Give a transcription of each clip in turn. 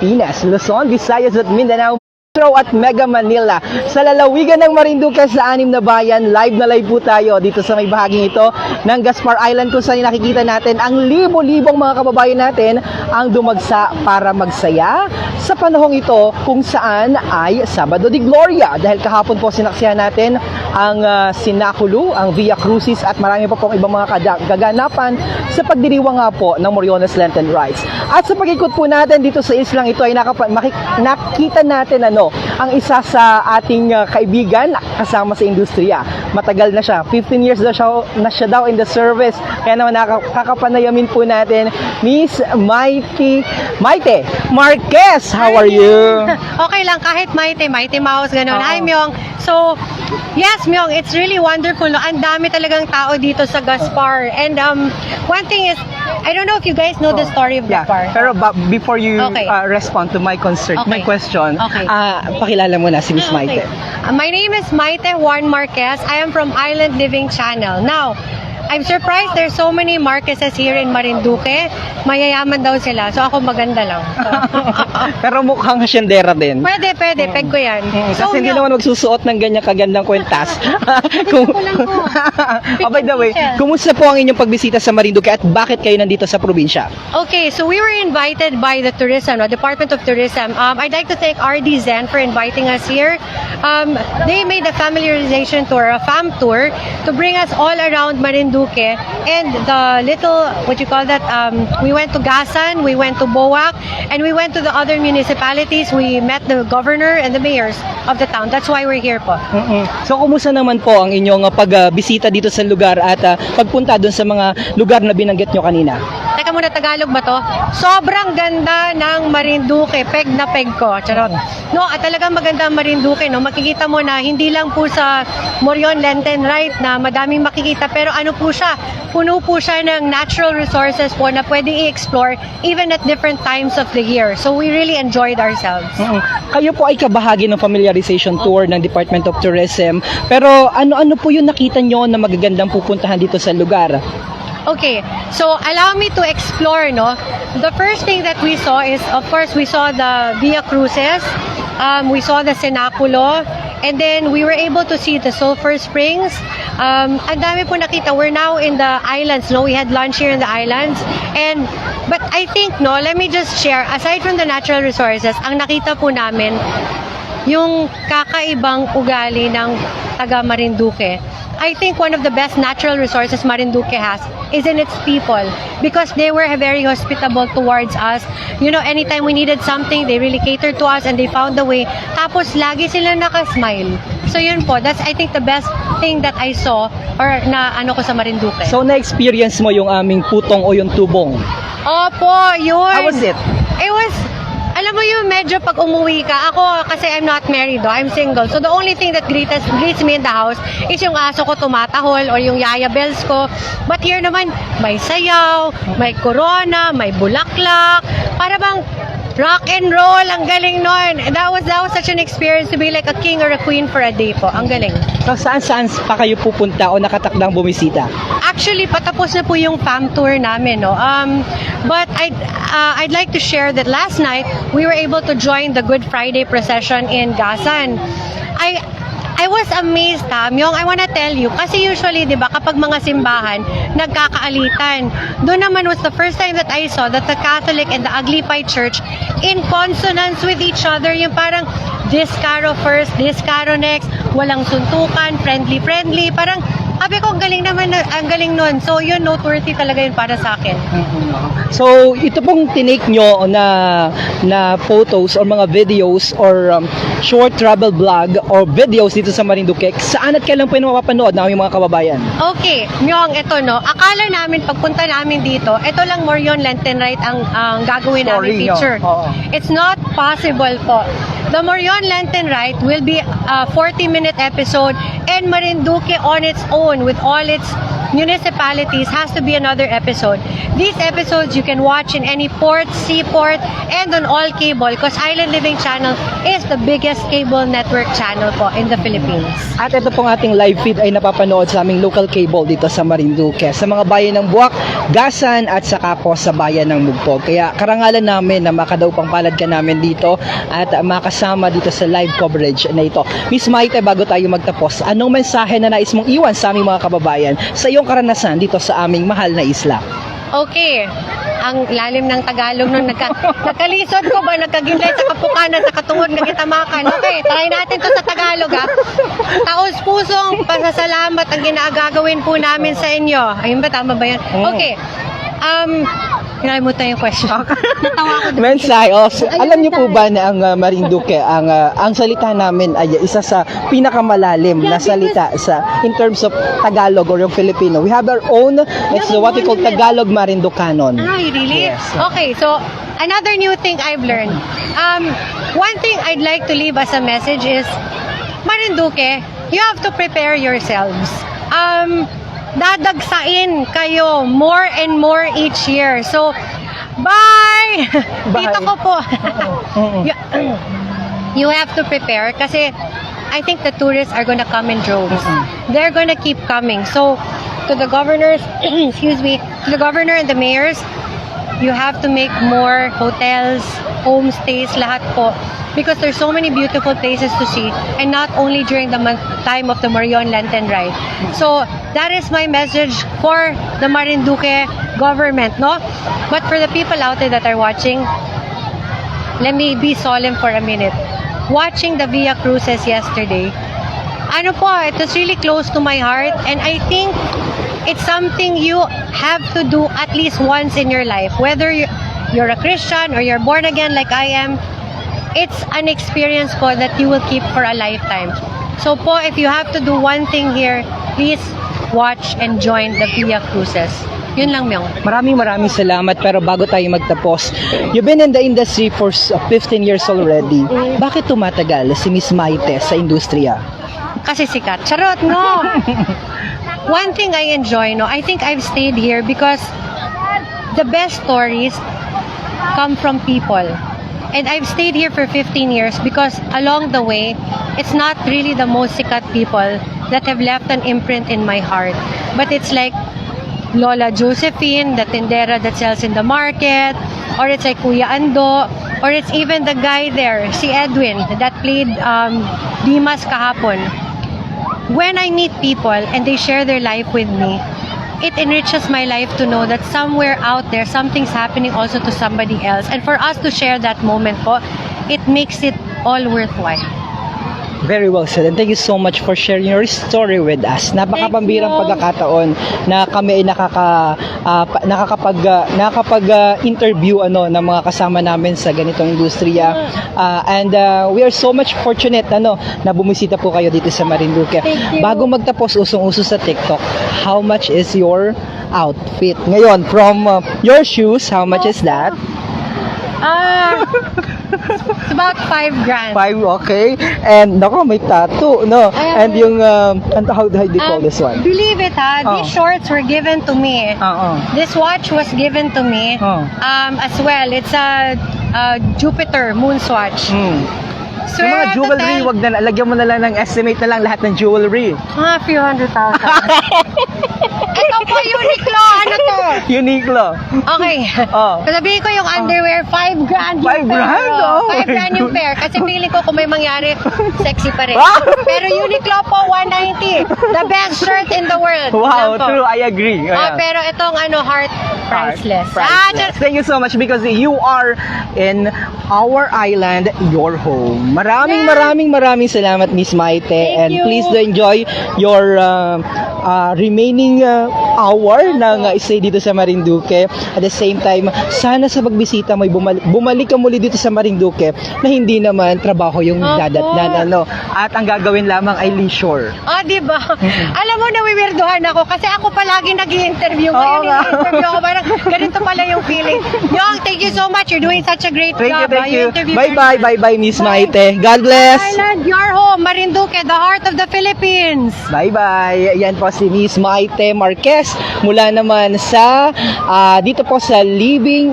Pilipinas, Luzon, Visayas at Mindanao, Metro at Mega Manila. Sa lalawigan ng Marinduque sa 6 na bayan, live na live po tayo dito sa may bahaging ito ng Gaspar Island kung saan nakikita natin ang libo-libong mga kababayan natin ang dumagsa para magsaya sa panahong ito kung saan ay Sabado de Gloria. Dahil kahapon po sinaksihan natin ang Sinakulu, ang Via Crucis at marami pa pong ibang mga kaganapan sa pagdiriwang nga po ng Moriones Lenten Rites. At sa pag-ikot po natin dito sa islang ito ay nakita natin ang isa sa ating kaibigan kasama sa industriya. Matagal na siya. 15 years na siya daw in the service. Kaya naman nakakapanayamin po natin Miss Maite Marquez. How are you? Okay lang, kahit Maite Mouse, gano'n. Hi, Myong. So, yes, Myong, it's really wonderful. No? Ang dami talagang tao dito sa Gaspar. And one thing is, I don't know if you guys know the story of Gaspar. Pero before you respond to my question, pakilala mo na si Miss Maite. My name is Maite Juan Marquez. I am from Island Living Channel. Now, I'm surprised there's so many Marquezes here in Marinduque. Mayayaman daw sila. So ako maganda lang. So. Pero mukhang hasyendera din. Pwede. Peg ko yan. Kasi hindi naman magsusuot ng ganyan kagandang kwentas. By the way, kumusta po ang inyong pagbisita sa Marinduque at bakit kayo nandito sa probinsya? Okay, so we were invited by the tourism, Department of Tourism. I'd like to thank RD Zen for inviting us here. They made a familiarization tour, a fam tour, to bring us all around Marinduque. And the little, we went to Gasan, we went to Boac, and we went to the other municipalities. We met the governor and the mayors of the town. That's why we're here po. So, kumusta naman po ang inyong pagbisita dito sa lugar at pagpunta doon sa mga lugar na binanggit nyo kanina? Teka muna, Tagalog ba to? Sobrang ganda ng Marinduque. Peg na peg ko. Charot. No, at talagang maganda ang Marinduque. No? Makikita mo na hindi lang po sa Morion Lenten Rite na madaming makikita, pero ano po siya? Puno po siya ng natural resources po na pwedeng i-explore even at different times of the year. So we really enjoyed ourselves. Kayo po ay kabahagi ng familiarization tour ng Department of Tourism. Pero ano po yung nakita nyo na magagandang pupuntahan dito sa lugar? Okay, so allow me to explore, no? The first thing that we saw is, of course, we saw the Via Crucis, we saw the Cenaculo, and then we were able to see the Sulphur Springs. Ang dami po nakita. We're now in the islands, no? We had lunch here in the islands. But I think, no, let me just share, aside from the natural resources, ang nakita po namin, yung kakaibang ugali ng taga Marinduque. I think one of the best natural resources Marinduque has is in its people, because they were very hospitable towards us. You know, anytime we needed something, they really catered to us and they found a way. Tapos lagi sila nakasmile. So yun po, that's I think the best thing that I saw or na ko sa Marinduque. So na-experience mo yung aming putong o yung tubong? Opo, yun. How was it? It was, alam mo yung medyo pag umuwi ka, ako kasi I'm not married, I'm single. So the only thing that greets me in the house is yung aso ko tumatahol or yung yaya bells ko. But here naman, may sayaw, may corona, may bulaklak. Para bang rock and roll, ang galing nun. That was such an experience to be like a king or a queen for a day po. Ang galing. So saan pa kayo pupunta o nakatakdang bumisita? Actually, patapos na po yung fam tour namin, no? But I'd like to share that last night, we were able to join the Good Friday procession in Gasan. I was amazed, Myong, I wanna tell you, kasi usually, di ba, kapag mga simbahan, nagkakaalitan. Doon naman was the first time that I saw that the Catholic and the Aglipay Church in consonance with each other, yung parang this caro first, this caro next, walang suntukan, friendly, parang sabi ko, ang galing nun. So, yun, noteworthy talaga yun para sa akin. So, ito pong tinake nyo na photos or mga videos or short travel vlog or videos dito sa Marinduque, saan at kailan po yung mapapanood na aming mga kababayan? Okay, Myong, ito, no, akala namin, pagpunta namin dito, ito lang Morion Lenten Rite ang gagawin namin feature. It's not possible po. The Morion Lenten Rite will be a 40-minute episode and Marinduque on its own with all its municipalities has to be another episode. These episodes you can watch in any port, seaport, and on all cable because Island Living Channel is the biggest cable network channel po in the Philippines. At ito pong ating live feed ay napapanood sa aming local cable dito sa Marinduque, sa mga bayan ng Buwak, Gasan at saka po sa bayan ng Mugpog. Kaya karangalan namin na makadaw pang palad ka namin dito at makasama dito sa live coverage na ito. Miss Maite, bago tayo magtapos, anong mensahe na nais mong iwan sa aming mga kababayan sa iyong karanasan dito sa aming mahal na isla? Okay. Ang lalim ng Tagalog nung nagkalisod ko ba, nagkagilay sa kapukanan, sa katungod ng kitamakan. Okay, try natin to sa Tagalog ha. Taos-pusong pasasalamat ang ginagagawin po namin sa inyo. Ayun ba, tama ba yun? Okay. Kinalimutan yung question. Natawa ko. Mensahe. Alam niyo po ba na ang Marinduque, ang salita namin ay isa sa pinakamalalim na salita in terms of Tagalog or yung Filipino. We have our own, it's what we call Tagalog Marinducanon. Ay, really? Yes. Okay, so another new thing I've learned. One thing I'd like to leave as a message is, Marinduque, you have to prepare yourselves. Dadagsain kayo more and more each year. So, bye! Dito ko po. You have to prepare kasi I think the tourists are gonna come in droves. They're gonna keep coming. So, to the governors, excuse me, to the governor and the mayors, you have to make more hotels, homestays, lahat po. Because there's so many beautiful places to see, and not only during the time of the Marion Lenten Ride. So that is my message for the Marinduque government, no? But for the people out there that are watching, let me be solemn for a minute. Watching the Via Cruces yesterday, ano po, it was really close to my heart, and I think it's something you have to do at least once in your life, whether you're a Christian or you're born again like I am. It's an experience po that you will keep for a lifetime. So po, if you have to do one thing here, please watch and join the Via Cruces. Yun lang, Myong. Maraming salamat, pero bago tayo magtapos, you've been in the industry for 15 years already. Bakit tumatagal si Miss Maite sa industriya? Kasi sikat. Charot, no? One thing I enjoy, no? I think I've stayed here because the best stories come from people. And I've stayed here for 15 years because along the way, it's not really the most sikat people that have left an imprint in my heart. But it's like Lola Josephine, the tindera that sells in the market, or it's like Kuya Ando, or it's even the guy there, si Edwin, that played Dimas kahapon. When I meet people and they share their life with me, it enriches my life to know that somewhere out there, something's happening also to somebody else. And for us to share that moment po, it makes it all worthwhile. Very well said, and thank you so much for sharing your story with us. Napakapambirang Thank you. pagkakataon na kami ay nakakapag-interview ng mga kasama namin sa ganitong industriya. And we are so much fortunate na bumisita po kayo dito sa Marinduque. Thank you. Bago magtapos, usong-uso sa TikTok, how much is your outfit? Ngayon, from your shoes, how much is that? It's about 5 grand. 5, okay. And nako, may tattoo, no? Ayan. And yung how do you call this one? Believe it ha, these shorts were given to me. This watch was given to me as well. It's a Jupiter moon swatch. Yung mga jewelry, wag na lagyan mo na lang ng estimate na lang lahat ng jewelry. Mga few 100,000. Ito po Uniqlo, ano to? Uniqlo. Okay. Sabihin ko yung underwear, 5 grand yung 5 grand? pair. Oh my 5 grand yung God. pair. Kasi feeling ko kung may mangyari, sexy pa rin. Wow. Pero Uniqlo po, 190. The best shirt in the world. Wow, Yan po. true, I agree. Ayan. Pero itong heart, priceless. Priceless. Thank you so much because you are in our island, your home. Maraming salamat, Miss Maite. Thank And you. please do enjoy your remaining hour ng stay dito sa Marinduque. At the same time, sana sa pagbisita mo, bumalik ka muli dito sa Marinduque na hindi naman trabaho yung Opo. dadatnan. At ang gagawin lamang ay leisure. Diba? Alam mo, nawiwirduhan ako kasi ako palagi nag-i-interview. Ngayon, Oo nga. i-interview ako. Parang ganito pala yung feeling. Yong, thank you so much. You're doing such a great job. Thank you. interviewed Bye-bye, very bye-bye, Miss Bye. Maite. God bless. Island, your home, Marinduque, the heart of the Philippines. Bye-bye. Yan po si Miss Maite Marquez. guest mula naman sa dito po sa Living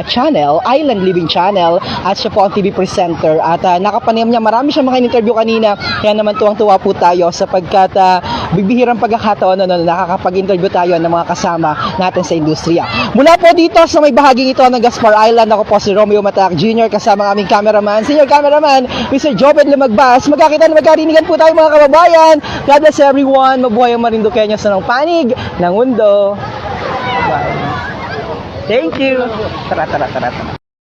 Channel, Island Living Channel, at siya po ang TV presenter at nakapanayam niya, marami siyang mga interview kanina, kaya naman tuwang-tuwa po tayo sapagkat bibihirang pagkakataon na nakakapag-interview tayo ng mga kasama natin sa industriya. Mula po dito sa may bahaging ito ng Gaspar Island, ako po si Romeo Matac Jr. kasama ang aming cameraman, senior cameraman, Mr. Jobed Lumagbas. Magkakita na magkarinigan po tayo mga kababayan. God bless everyone. Mabuhay ang Marinduqueños sa ng panig ng mundo. Bye. Thank you. Tara.